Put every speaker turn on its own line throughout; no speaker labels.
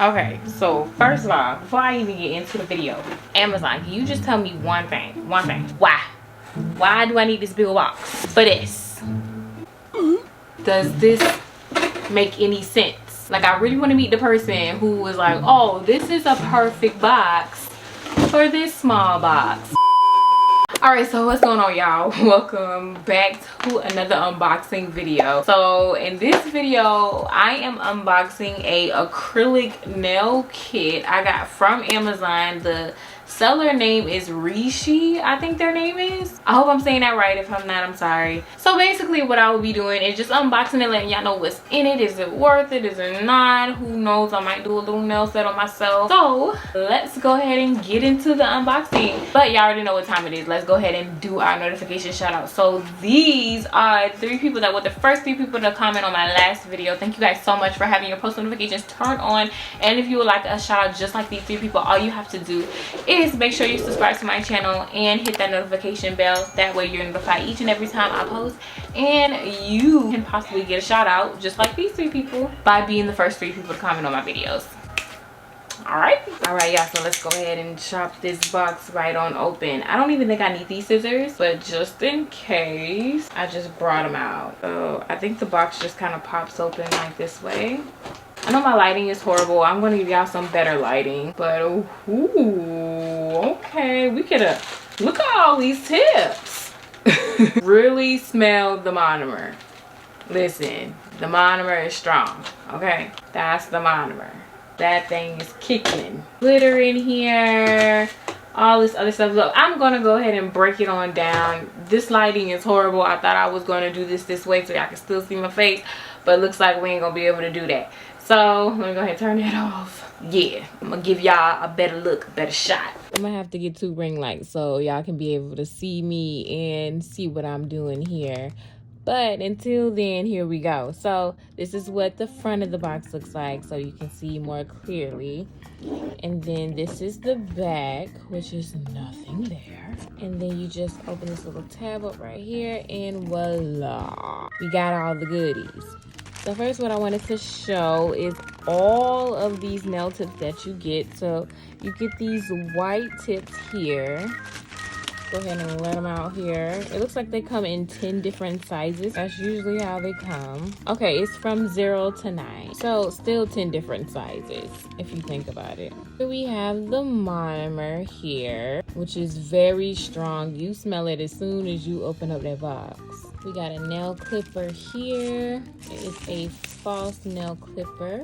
Okay, so first of all, before I even get into the video, Amazon, can you just tell me one thing? Why do I need this big box for this? Does this make any sense? Like, I really want to meet the person who was like, oh, this is a perfect box for this small box. Alright, so what's going on, y'all? Welcome back to another unboxing video. So in this video, I am unboxing a acrylic nail kit I got from Amazon. The seller name is Reshe, I think their name is. I hope I'm saying that right. If I'm not, I'm sorry. So basically what I will be doing is just unboxing it, letting y'all know what's in it. Is it worth it? Is it not? Who knows? I might do a little nail set on myself. So let's go ahead and get into the unboxing. But y'all already know what time it is. Let's go ahead and do our notification shout out. So these are three people that were the first three people to comment on my last video. Thank you guys so much for having your post notifications turned on. And if you would like a shout out just like these three people, all you have to do is make sure you subscribe to my channel and hit that notification bell. That way you're notified each and every time I post, and you can possibly get a shout out just like these three people by being the first three people to comment on my videos. All right, y'all, so let's go ahead and chop this box right on open. I don't even think I need these scissors, but just in case, I just brought them out. So I think the box just kind of pops open like this way. I know my lighting is horrible. I'm gonna give y'all some better lighting, but ooh, okay, we could look at all these tips. Really smell the monomer. Listen, the monomer is strong. Okay, that's the monomer. That thing is kicking. Glitter in here, all this other stuff. Look, I'm gonna go ahead and break it on down. This lighting is horrible. I thought I was gonna do this way so y'all can still see my face, but it looks like we ain't gonna be able to do that. So let me go ahead and turn that off. Yeah, I'm gonna give y'all a better look, a better shot. I'm gonna have to get 2 ring lights so y'all can be able to see me and see what I'm doing here. But until then, here we go. So this is what the front of the box looks like, so you can see more clearly. And then this is the back, which is nothing there. And then you just open this little tab up right here, and voila, we got all the goodies. So first, what I wanted to show is all of these nail tips that you get. So you get these white tips here. Go ahead and let them out here. It looks like they come in 10 different sizes. That's usually how they come. Okay, it's from 0 to 9. So still 10 different sizes, if you think about it. So we have the monomer here, which is very strong. You smell it as soon as you open up that box. We got a nail clipper here. It is a false nail clipper.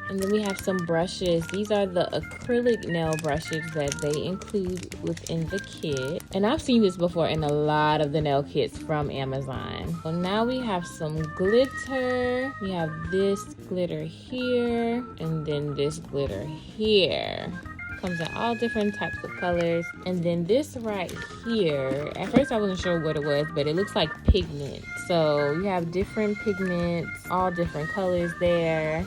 And then we have some brushes. These are the acrylic nail brushes that they include within the kit. And I've seen this before in a lot of the nail kits from Amazon. So now we have some glitter. We have this glitter here, and then this glitter here. Comes in all different types of colors. And then this right here, at first I wasn't sure what it was, but it looks like pigment. So you have different pigments, all different colors there.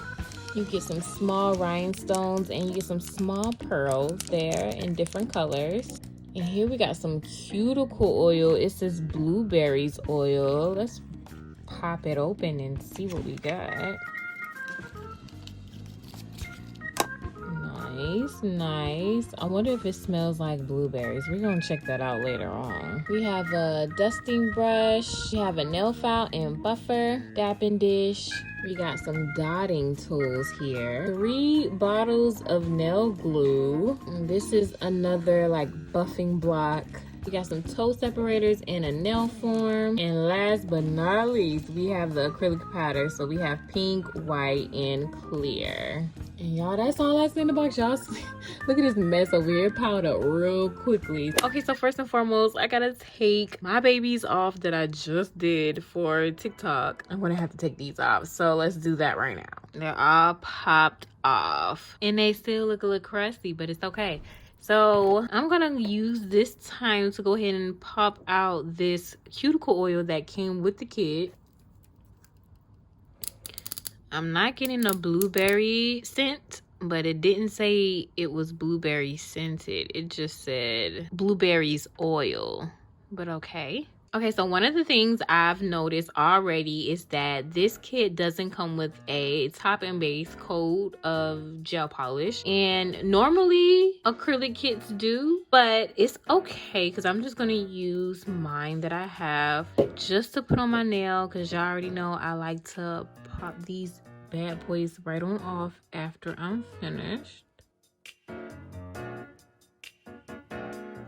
You get some small rhinestones, and you get some small pearls there in different colors. And here we got some cuticle oil. It says blueberries oil. Let's pop it open and see what we got. Nice. I wonder if it smells like blueberries. We're gonna check that out later on. We have a dusting brush. We have a nail file and buffer, dapping dish. We got some dotting tools here. 3 bottles of nail glue. And this is another like buffing block. We got some toe separators and a nail form. And last but not least, we have the acrylic powder. So we have pink, white, and clear. And y'all, that's all that's in the box, y'all. Look at this mess over here. Piled up real quickly. Okay, so first and foremost, I gotta take my babies off that I just did for TikTok. I'm gonna have to take these off. So let's do that right now. They're all popped off. And they still look a little crusty, but it's okay. So I'm gonna use this time to go ahead and pop out this cuticle oil that came with the kit. I'm not getting a blueberry scent, but it didn't say it was blueberry scented. It just said blueberries oil, but okay. Okay, so one of the things I've noticed already is that this kit doesn't come with a top and base coat of gel polish. And normally acrylic kits do, but it's okay because I'm just gonna use mine that I have just to put on my nail, because y'all already know I like to pop these bad boys right on off after I'm finished.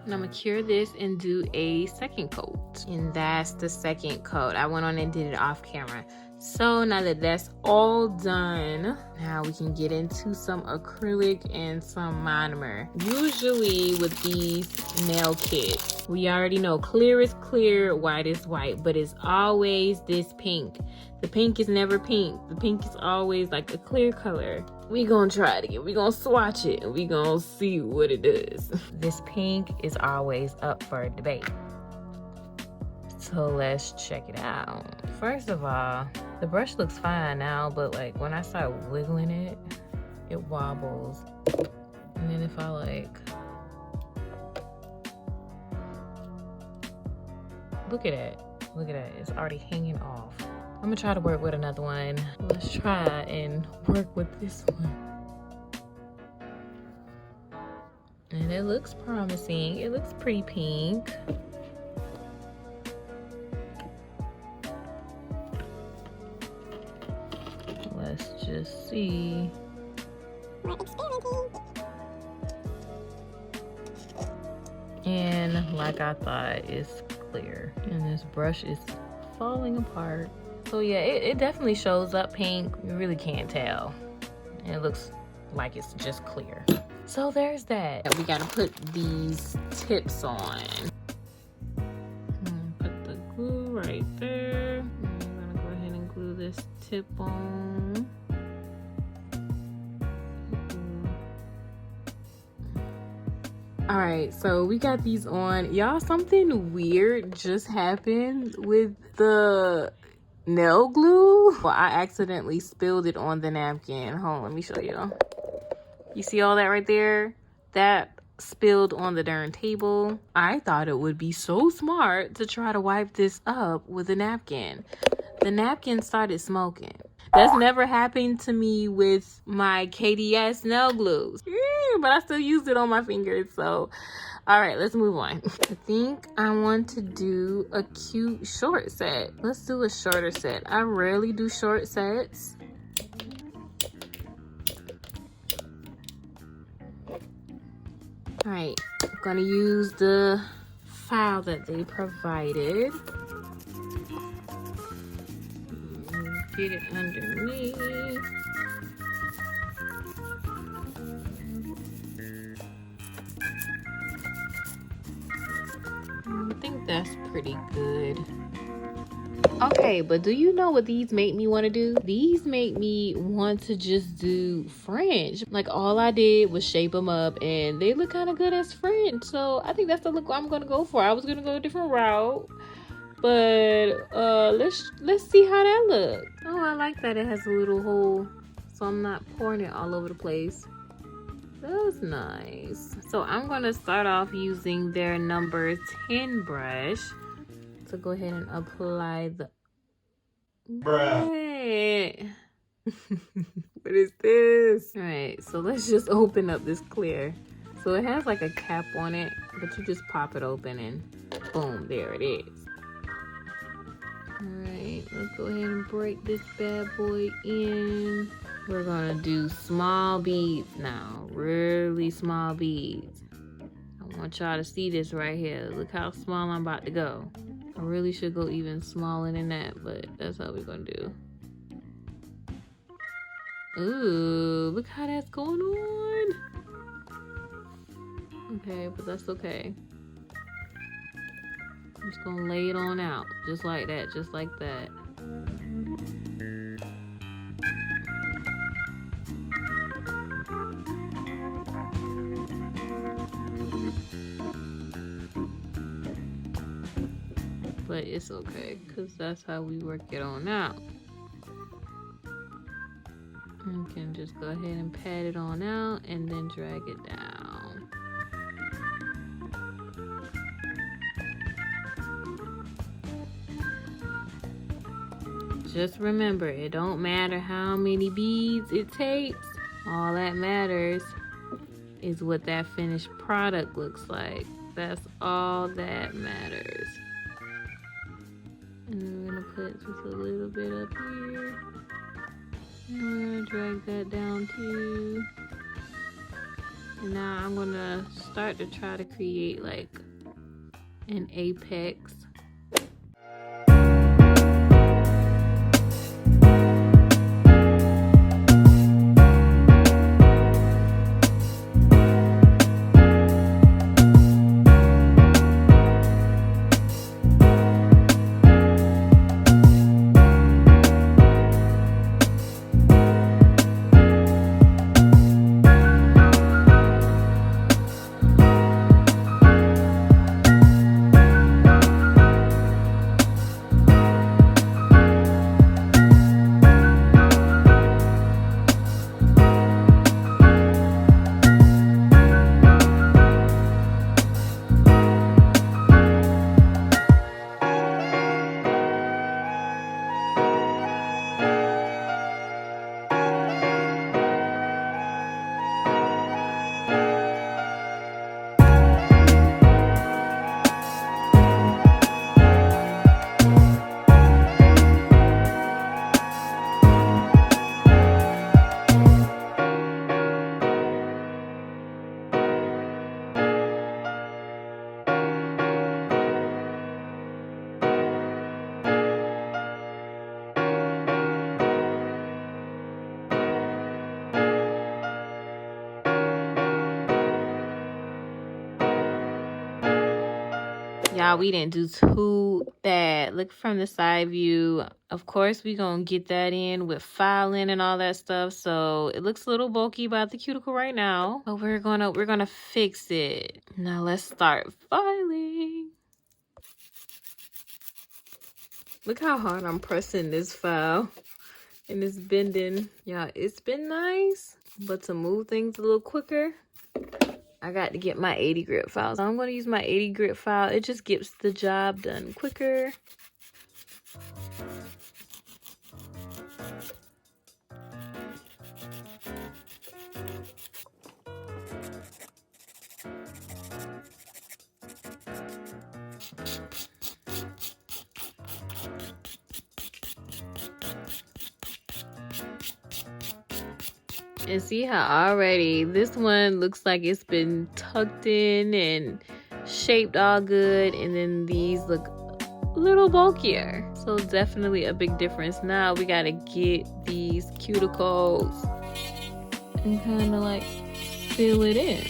And I'm gonna cure this and do a second coat. And that's the second coat. I went on and did it off camera. So now that that's all done, now we can get into some acrylic and some monomer. Usually with these nail kits, we already know clear is clear, white is white, but it's always this pink. The pink is never pink. The pink is always like a clear color. We gonna try it again. We gonna swatch it and we gonna see what it does. This pink is always up for debate. So let's check it out. First of all, the brush looks fine now, but like when I start wiggling it, it wobbles. And then if I like, look at that. Look at that, it's already hanging off. I'm gonna try to work with another one. Let's try and work with this one. And it looks promising. It looks pretty pink. Let's just see.
We're experimenting.
And like I thought, it's clear. And this brush is falling apart. So yeah, it definitely shows up pink. You really can't tell. And it looks like it's just clear. So there's that. We gotta put these tips on. Put the glue right there. And I'm gonna go ahead and glue this tip on. All right, so we got these on. Y'all, something weird just happened with the nail glue. Well, I accidentally spilled it on the napkin. Hold on, let me show you. You see all that right there? That spilled on the darn table. I thought it would be so smart to try to wipe this up with a napkin. The napkin started smoking. That's never happened to me with my KDS nail glues. But I still used it on my fingers, so all right, let's move on. I think I want to do a cute short set. Let's do a shorter set. I rarely do short sets. All right, I'm gonna use the file that they provided. Get it underneath. I think that's pretty good. Okay, but do you know what these make me want to do? These make me want to just do French. Like all I did was shape them up and they look kind of good as French. So I think that's the look I'm gonna go for. I was gonna go a different route, but let's see how that looks. Oh, I like that it has a little hole so I'm not pouring it all over the place. That's nice. So I'm gonna start off using their number 10 brush to go ahead and apply the Bruh. What is this? All right, so let's just open up this clear. So it has like a cap on it, but you just pop it open and boom, there it is. All right, let's go ahead and break this bad boy in. We're gonna do small beads now, really small beads. I want y'all to see this right here. Look how small I'm about to go. I really should go even smaller than that, but that's how we're gonna do. Ooh, look how that's going on. Okay, but that's okay. I'm just gonna lay it on out, just like that, just like that. But it's okay, because that's how we work it on out. You can just go ahead and pat it on out and then drag it down. just remember, it don't matter how many beads it takes. All that matters is what that finished product looks like. That's all that matters. And we're gonna put just a little bit up here. And we're gonna drag that down too. And now I'm gonna start to try to create like an apex. Y'all, we didn't do too bad. Look from the side view. Of course, we gonna get that in with filing and all that stuff. So it looks a little bulky about the cuticle right now, but we're gonna fix it. Now let's start filing. Look how hard I'm pressing this file and it's bending. Yeah, it's been nice, but to move things a little quicker, I got to get my 80 grit file. So I'm going to use my 80 grit file. It just gets the job done quicker. And see how already this one looks like it's been tucked in and shaped all good, and then these look a little bulkier. So definitely a big difference. Now we gotta get these cuticles and kind of like fill it in.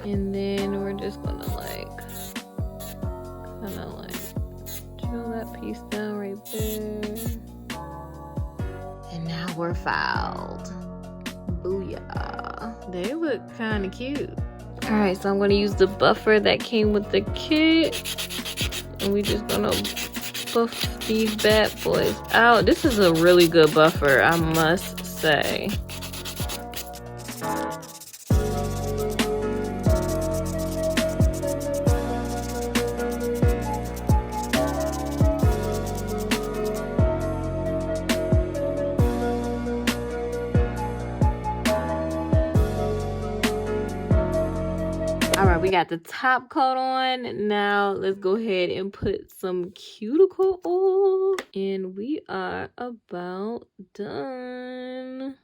And then we're just gonna like kind of like drill that piece down right there. And now we're filed. Booyah. They look kind of cute. All right, so I'm gonna use the buffer that came with the kit. And we just gonna buff these bad boys out. This is a really good buffer, I must say. All right, we got the top coat on. Now let's go ahead and put some cuticle oil, and we are about done.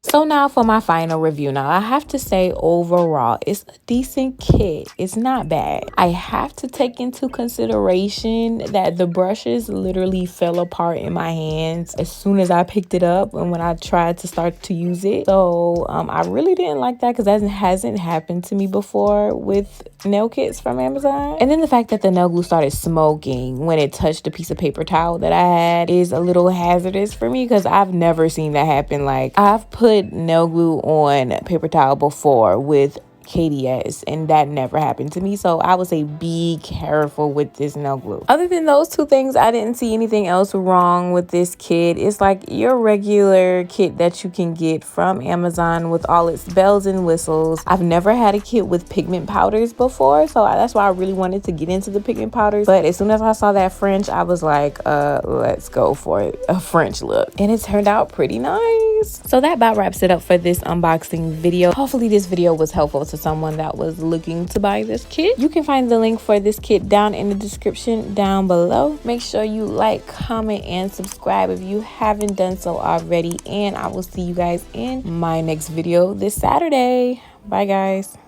So now for my final review. Now I have to say overall it's a decent kit. It's not bad. I have to take into consideration that the brushes literally fell apart in my hands as soon as I picked it up and when I tried to start to use it. So I really didn't like that because that hasn't happened to me before with nail kits from Amazon. And then the fact that the nail glue started smoking when it touched a piece of paper towel that I had is a little hazardous for me because I've never seen that happen. Like, I've put nail glue on paper towel before with KDS, and that never happened to me. So I would say be careful with this nail glue. Other than those two things, I didn't see anything else wrong with this kit. It's like your regular kit that you can get from Amazon with all its bells and whistles. I've never had a kit with pigment powders before, so that's why I really wanted to get into the pigment powders. But as soon as I saw that French, I was like, let's go for it, a French look. And it turned out pretty nice. So that about wraps it up for this unboxing video. Hopefully this video was helpful to someone that was looking to buy this kit. You can find the link for this kit down in the description down below. Make sure you like, comment, and subscribe if you haven't done so already. And I will see you guys in my next video this Saturday. Bye guys.